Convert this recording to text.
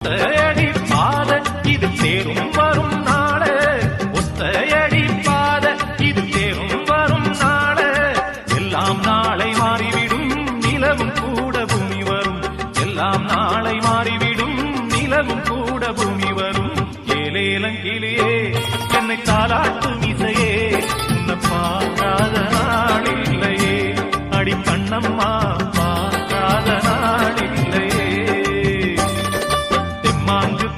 ஒத்தையடி பாத இது தேரும் வரும் நாள ஒத்தையடி பாத இது தேரும் வரும் நாள எல்லாம் நாளை மாறிவிடும் நிலவும் கூட பூமி வரும் எல்லாம் நாளை மாறிவிடும் நிலவும் கூட பூமி வரும் ஏலேலங்கிலேயே என்னை தாலாட்டும் இசையே உன்னை பார்க்காத நாள் இல்லையே அடி கண்ணம்மா பார்க்காத நாள் இல்லையே தெம்மாங்கு